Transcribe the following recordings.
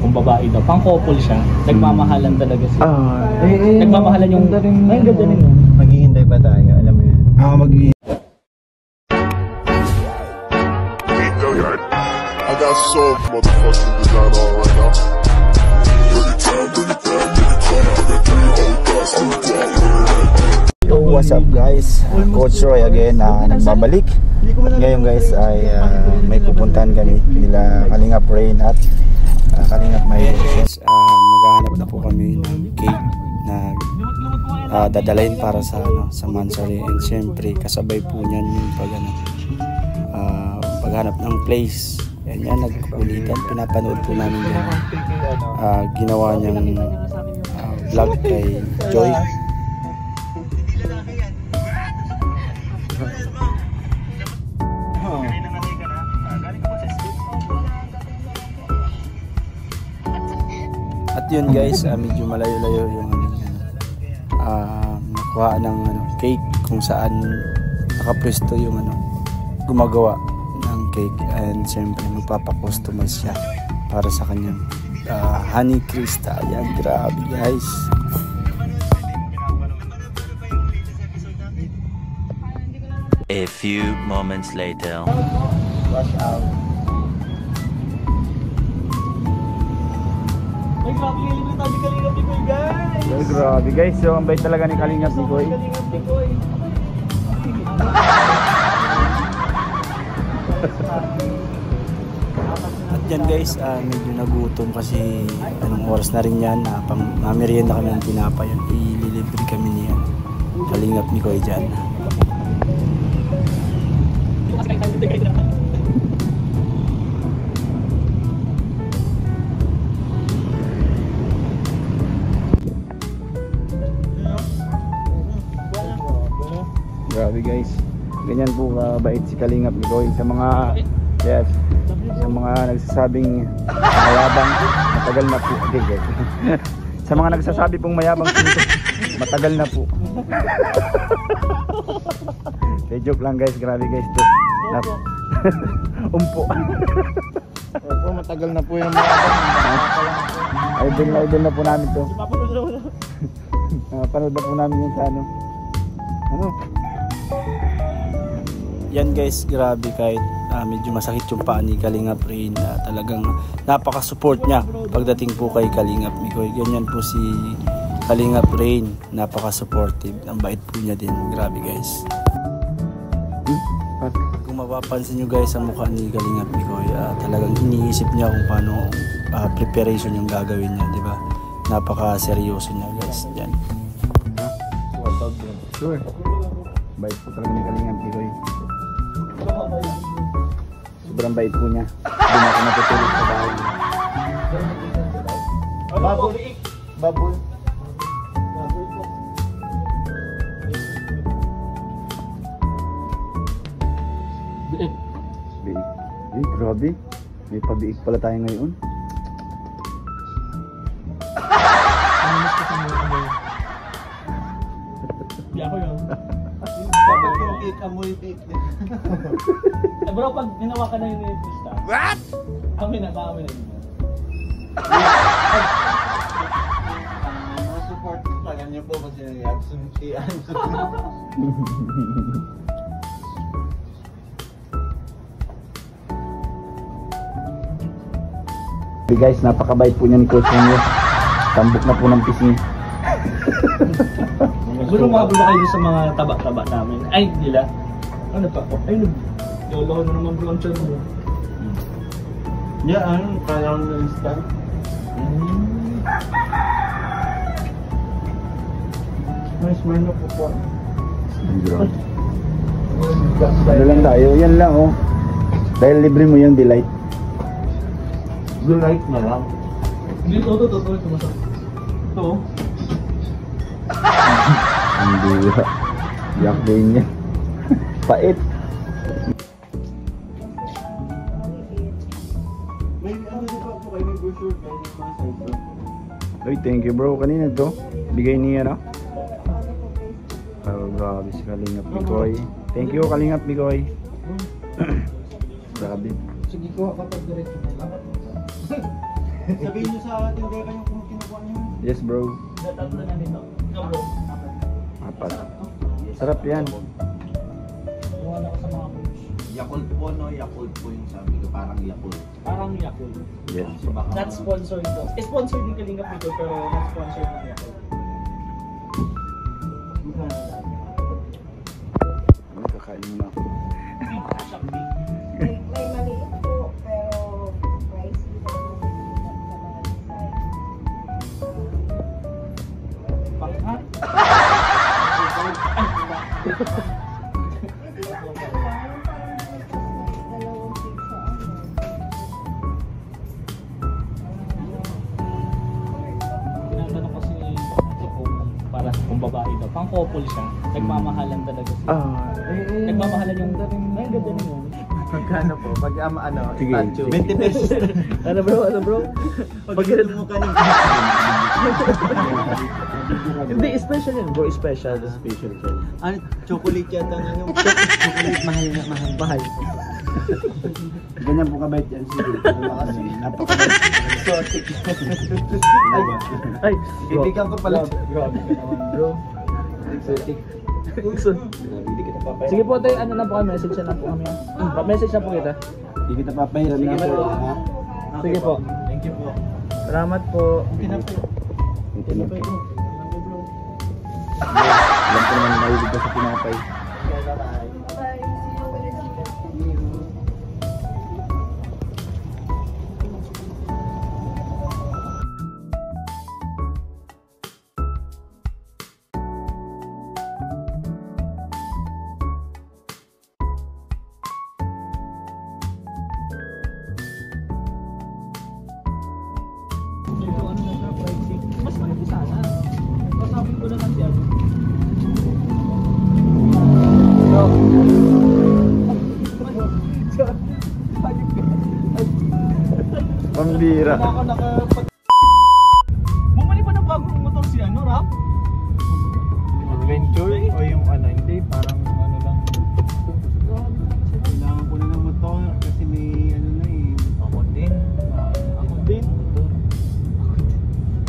kung babae daw. Pang couple siya. Nagmamahalan talaga siya. Nagmamahalan yung... Ay, ganda rin yun. Maghihintay pa tayo, alam mo yun. Maghihintay. I got so motherfucking design on right now. What's up guys? Coach Roy again nagbabalik. Ngayon guys ay may pupuntahan kami nila Kalingap Rain at Kalingap May. Maghahanap na po kami ng cake na dadalhin para sa sa Mansari, and syempre kasabay po niyan yung paghanap ng place. And yan, nagkukulitan, pinapanood po namin yan. Ginawa niyang vlog kay Joy. At yun guys, medyo malayo-layo yung nakuha ng cake kung saan nakapwesto yung gumagawa ng cake, and siyempre magpapakustomize siya para sa kanyang honey crystal. Yan, grabe guys. A few moments later. Wash out. Ay, grabe yung libre tabi Kalingap ni Koy, guys! Ay, grabe guys, so ang bait talaga ni Kalingap ni Koy. At yan guys, medyo nagutom kasi anong oras na rin yan, merienda kami ng tinapay, ililibre kami niya Kalingap ni Koy dyan. Grabe guys, ganyan po kabait si Kalingap ni Koy sa mga sa mga nagsasabing mayabang, matagal na po. Okay, sa mga nagsasabi pong mayabang matagal na po. Joke lang guys, grabe guys to. Umpo. Opo, matagal na po yung mayabang. Idol na po namin to. Panood na po namin yung sa yan guys, grabe, kahit medyo masakit yung paa ni Kalingap Rain, talagang napaka-support niya pagdating po kay Kalingap ni Koy. Ganyan po si Kalingap Rain, napaka-supportive, ang bait po niya din, grabe guys. Kung mapapansin nyo guys sa mukha ni Kalingap ni Koy, talagang iniisip niya kung paano preparation yung gagawin niya, di ba? Napaka-seryoso niya guys. Yan. Sure. Bait po talaga ni Kalingap ni Koy. Sobrang bait po niya. Hindi na ako natutulog sa bahay. Babul. Babul. Biik. Biik. Eh, grabe. May pabiik pala tayo ngayon. Hindi ako yun. Dapat yung biik, amoy biik. Bro, pag ginawa ka na yun yung twist, what? Kami na yun. Mga support lang niyo po kasi nag-absuntian. Hey guys, napakabait po niya ni Coach Ronyo. Tambok na po ng pisngi. Siguro makabalo kayo sa mga taba-taba namin. Ay, nila. Ano pa? Ay, lolo na naman bro ang chan mo. Yan, parang na-instant. Nice man po po. Ano lang tayo, yan lang oh. Dahil libre mo yung delight. Delight na lang. Hindi, ito. Ito. Hindi ba? Yak din niya. Pait. May ano di ba po kayo may brochure kayo ng mga size? Uy, thank you bro. Kanina to. Bigay niya no? Oh, grabe si Kalingap ni Koy. Thank you Kalingap ni Koy. Grabe. Sige ko kapag diretso. Sabihin nyo sa tindera yung kung kinukuha nyo. Yes bro. Tatlo na nito. Ikaw bro. Apat. Sarap yan. Kuha na ako sa mga coach. Yakult po no, Yakult po yung sabi ko, parang Yakult. Parang Yakult. Yes. Not sponsored po. Sponsored din Kalingap dito pero not sponsored ng Yakult. Kakain mo na ako. Shopee. May maliit po, pero pricey po naman Panghat. Tinatanong ko si ito para kung babae daw. Pang couple siya. Nagmamahalan talaga siya. Nagmamahalan yung ay ganda na yun. Magkano po? Pag Sige. statue. 20 pesos. Ano bro? Pag ganun mo ka Hindi, special yun bro. Special. Special siya. Ano? Chocolate yata nga yung chocolate. Mahal. Ganyan po kabait yan siguro. Kasi napakabait. Exotic. Ay, Kaibigan ko pala. Grabe ka naman bro. Exotic. Hindi kita papahiram. Sige po tayo, ano na po kami, message na po kami. Message na po kita. Hindi kita papahiram na sir. Ha? Sige po. Thank you po. Salamat po. Tinapay. Alam ko naman mahilig ka sa tinapay. Mas malaki sana. Kasabi ko na kasi ano. Pambira. Bumali pa ng bagong motor si ano, Rap? Adventure o yung ano, hindi, parang ano lang. Kailangan ko na ng motor kasi may ano na eh. Ako din.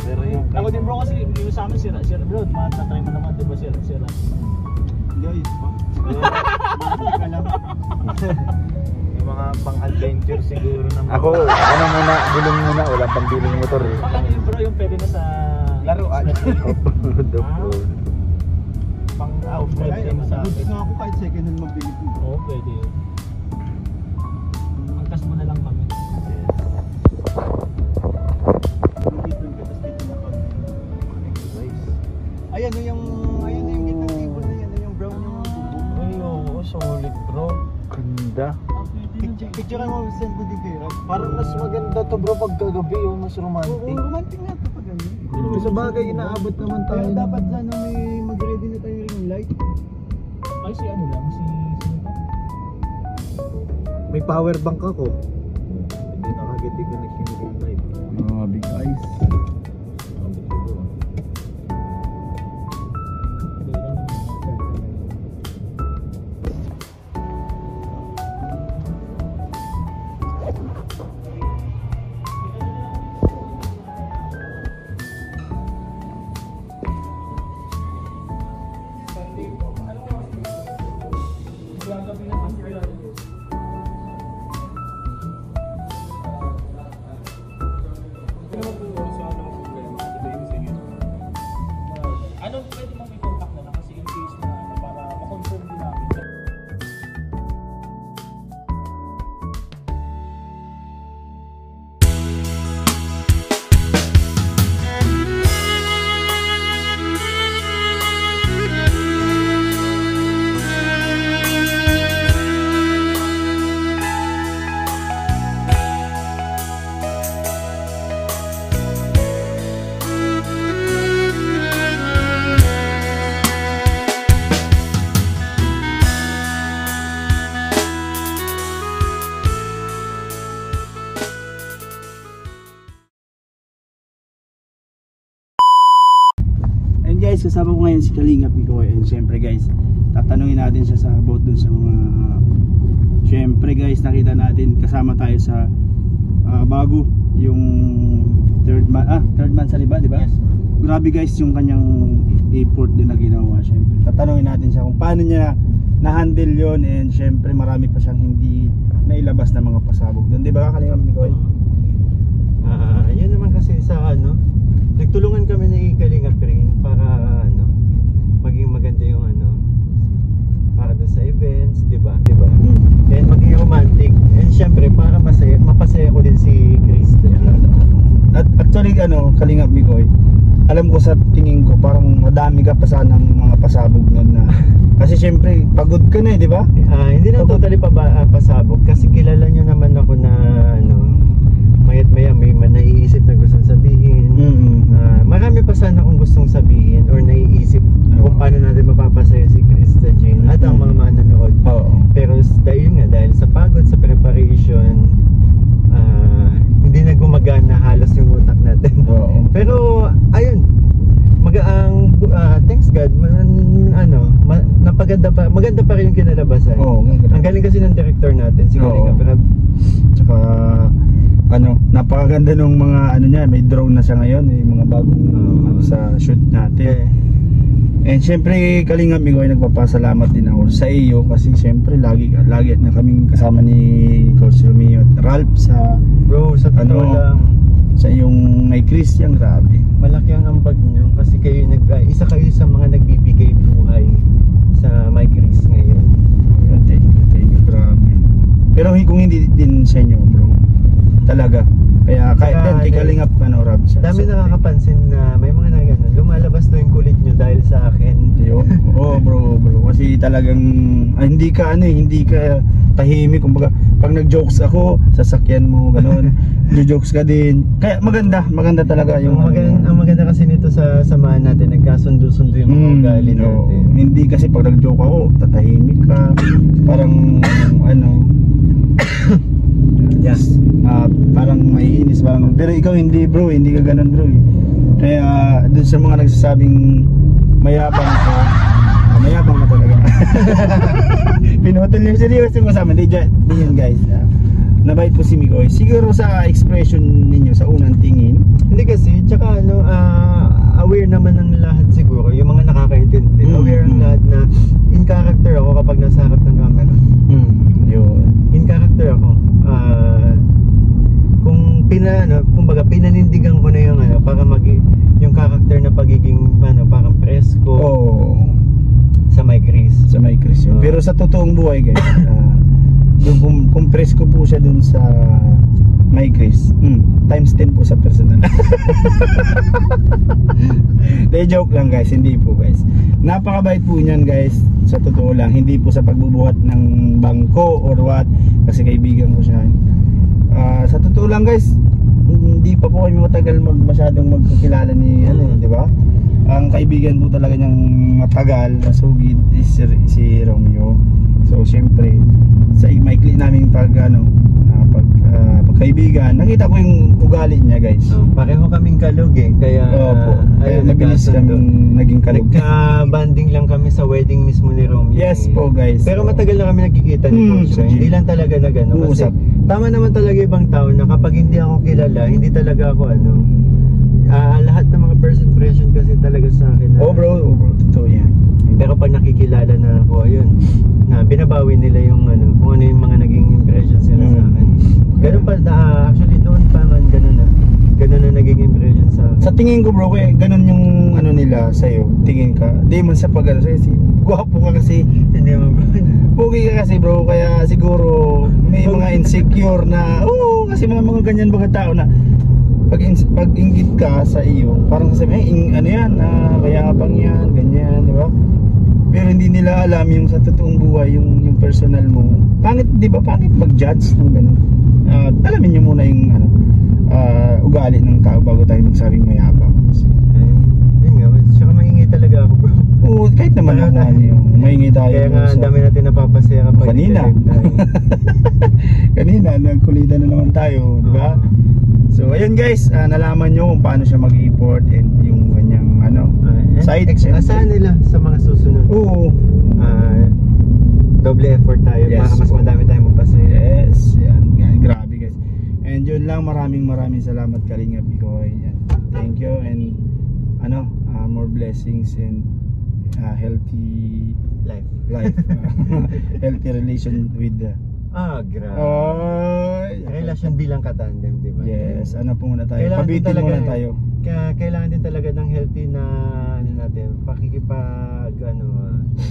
Pero yung Ako din bro kasi yung sa amin sira bro. Matatry mo naman diba sira. guys pa. Mahal ka lang. Yung mga pang-adventure siguro naman. Ako, ano muna, gulong muna. Walang pambiling motor eh. Pag ano yun bro, yung pwede na sa Laruan. Pang-outlet din sa akin. Gusto ako kahit second hand mabili ko. Oo, pwede yun. Angkas mo na lang kami. Ayan yung gitnang table na yan, yung brown yung bubong. Ay, oo, solid bro. Ganda. Picture mo, send mo din kayo. Parang mas maganda to bro pag kagabi, oh, mas romantic. Romantic nga ito pag ganyan. Sa bagay, inaabot naman tayo. Pero dapat sana may mag-ready na tayo ring light. Ay si ano lang, sino to? May power bank ako. Hindi nakagiti ko nag-ring light. Mga big eyes. Ano pwede mo may contact na lang kasi in case na ano, para ma-confirm din namin. And guys, kasama ko ngayon si Kalingap Mikoy. And syempre guys, tatanungin natin siya sa about dun sa mga syempre guys, nakita natin kasama tayo sa bago yung third man sa liba, di ba? Yes. Grabe guys yung kanyang effort din na ginawa. Syempre tatanungin natin siya kung paano niya na-handle yon, and syempre marami pa siyang hindi nailabas na mga pasabog doon, di ba Kalingap Mikoy? Yun naman kasi sa nagtulungan kami ni Kalingap rin para maging maganda yung para doon sa events, di ba? And maging romantic, and syempre para mapasaya ko din si Chris. At actually Kalingap Mikoy, alam ko sa tingin ko parang madami ka pa sanang mga pasabog nun na kasi syempre pagod ka na di ba? Hindi na totally pasabog kasi kilala nyo naman ako na mayat maya may naiisip na gustong sabihin. Marami pa sana akong gustong sabihin or naiisip kung paano natin mapapasaya si Krista Jean at ang mga manonood. Pero dahil sa pagod sa preparation, hindi na gumagana halos yung utak natin. Pero ayun, thanks God, maganda pa rin yung kinalabasan. Ang galing kasi ng director natin, si Kalingap Rab. Tsaka napakaganda nung mga niya, may drone na siya ngayon, may mga bagong sa shoot natin. And syempre Kalingap Mikoy, nagpapasalamat din ako sa iyo kasi syempre lagi na kaming kasama ni Coach Romeo at Ralph sa totoo lang, sa iyong may Christian. Grabe, malaki ang ambag nyo kasi kayo isa kayo sa mga nagbibigay buhay sa My Chris ngayon. Thank you, grabe. Pero kung hindi din sa inyo bro, talaga, kaya kahit kay Kalingap Rab siya. Dami nakakapansin na may mga lumalabas na yung kulit nyo dahil sa akin. Bro, kasi talagang hindi ka tahimik. Kumbaga pag nag-jokes ako, sasakyan mo gano'n. Jokes ka din. Kaya maganda talaga yung ang maganda kasi nito sa samahan natin, nagkasundo-sundo yung mga ugali natin. Hindi kasi pag nag-joke ako, tatahimik ka. Parang yes, parang maiinis, pero ikaw hindi bro, hindi ka ganun bro Kaya dun sa mga nagsasabing mayabang ko, mayabang na talaga. Pinutol niyo seryoso yung kasama. Di yun guys, nabait po si Mikoy. Siguro sa expression ninyo sa unang tingin. Hindi kasi, tsaka aware naman ng lahat siguro, yung mga nakakaintindi. Aware ang lahat na in character ako kapag nasa harap ng camera. Yun. In character ako. Kumbaga pinanindigan ko na yung para yung character na pagiging parang presko sa My Chris. Sa My Chris yun. Pero sa totoong buhay guys, kung presko po siya dun sa My Chris, times 10 po sa personal. Joke lang guys, hindi po guys. Napakabait po niyan guys, sa totoo lang. Hindi po sa pagbubuhat ng bangko or what, kasi kaibigan ko siya. Sa totoo lang guys, hindi pa po kami matagal masyadong magkakilala ni di ba? Ang kaibigan po talaga niyang matagal na sugid is si Romeo. So syempre sa maikli naming pagkaibigan, nakita ko yung ugali niya guys. Pareho kaming kalog kaya mabilis kaming naging kalog. Banding lang kami sa wedding mismo ni Romeo. Yes po guys. Pero matagal na kami nagkikita ni Coach. Hindi lang talaga na gano'n. Kasi tama naman talaga ibang tao na kapag hindi ako kilala, hindi talaga ako lahat ng mga first impression kasi talaga sa akin bro, totoo yan. Pero pag nakikilala na ako, ayun, na binabawi nila yung kung ano yung mga naging impressions nila sa akin. Ganun pa, actually noon pa man ganun na naging impression sa akin. Sa tingin ko bro, kaya ganun yung nila sa'yo, tingin ka. Di man sa pag kasi gwapo ka kasi. Hindi mo bro. Pogi ka kasi bro, kaya siguro may mga insecure na, kasi mga ganyan mga tao na pag inggit ka sa iyo, parang sabi, mayabang yan, ganyan, di ba? Pero hindi nila alam yung sa totoong buhay, yung personal mo. Pangit, di ba? Pangit mag-judge ng ganun. Alamin nyo muna yung ugali ng tao bago tayo magsabing mayabang. Yun nga, saka maingay talaga ako bro. Kahit naman ako maingay tayo. Kaya nga, ang dami natin napapasaya kapag kanina nagkulitan na naman tayo, di ba? So ayun guys, nalaman nyo kung paano siya mag-import and yung kanyang side. Asahan nila sa mga susunod. Double effort tayo para mas madami tayong magpasaya. Yes, yan, grabe guys. And yun lang, maraming salamat Kalingap Bikoy. Thank you and more blessings and healthy Life. healthy relation with the grabe. Relasyon bilang katandem, di ba? yes, ano po muna tayo, Kailangan din pabitin talaga muna tayo. Kailangan din talaga ng healthy na natin,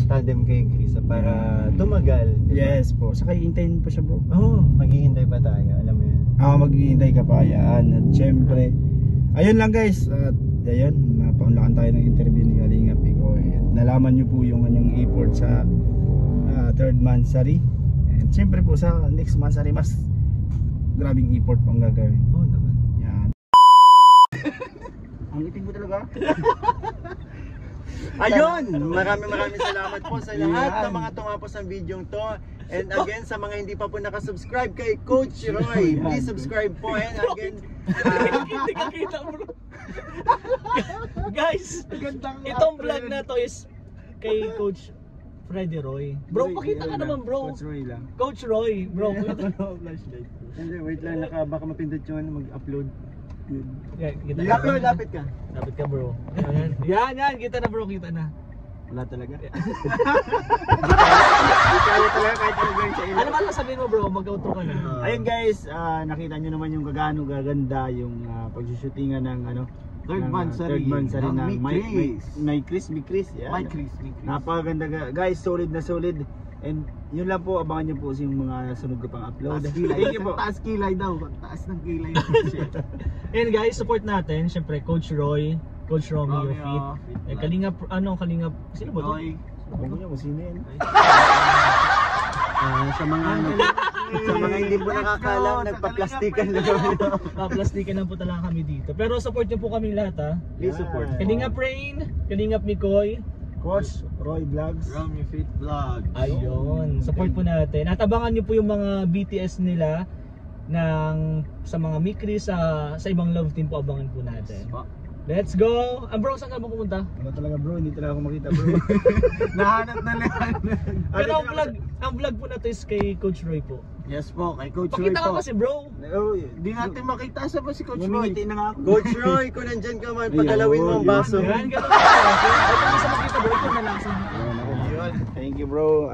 tandem kay Chris para tumagal. Diba? Yes po, saka iintayin pa siya bro. Maghihintay pa tayo, alam mo yan. Maghihintay ka pa yan. At syempre, ayun lang guys. At ayun, napaunlakan tayo ng interview ni Kalingap Bikoy. At nalaman nyo po yung kanyang effort sa 3rd Mansari. And syempre po sa next Mansari, mas grabing effort pang gagawin. Oo naman. Yan. Ang iting mo talaga. Ayun! Maraming salamat po sa lahat ng mga tumapos ng video to. And again, sa mga hindi pa po nakasubscribe kay Coach Roy, please subscribe po. And again, Hindi ka kita bro. Guys, itong vlog na to is kay Coach Freddy Roy. Bro, pakita ka naman bro. Coach Roy lang. Coach Roy, bro. Flashlight. hindi, wait lang, baka mapindot yun, mag-upload. Kita Lapit ka. Lapit ka bro. Yan, kita na bro, kita na. Wala talaga. Kaya talaga kahit ano gawin sa ilo. Ano ba sabihin mo bro? Mag-outro ka na. Ayun guys, nakita nyo naman yung gaganda yung pagsushootingan ng Third ng, Mansari. third Mansari ng May Chris. Yan. May Chris. Napakaganda guys, solid na solid. And yun lang po, abangan nyo po yung mga sunod ko pang upload. Thank you po. Taas kilay daw. Taas ng kilay. And guys, support natin syempre Coach Roy, Coach Romeo Fit. Kalingap, sino ba to? Huwag mo nyo kung sino yan. Sa mga hindi po nakakalam, nagpa-plastikan lang. Plastikan lang po talaga kami dito. Pero support nyo po kami lahat ha. Please support. Kalingap Rain, Kalingap Mikoy, Coach Roy Vlogs. Romeo Fit Vlog. ayun, support po natin. At abangan nyo po yung mga BTS nila sa mga Mikri sa ibang love team po, abangan po natin. Let's go! Bro, saan ka ba pumunta? Ano talaga bro, hindi talaga ako makita bro. Nahanap na lang. Pero ang vlog po na to is kay Coach Roy po. Yes po, kay Coach Roy Pakita po. ka kasi bro. Di natin makita sa ba si Coach Roy. Ngumingiti na nga ako. Coach Roy, kung nandyan ka man, pagalawin mo ang baso. Yan, ganun. Ito sa makita bro, ito na lang sa Thank you bro.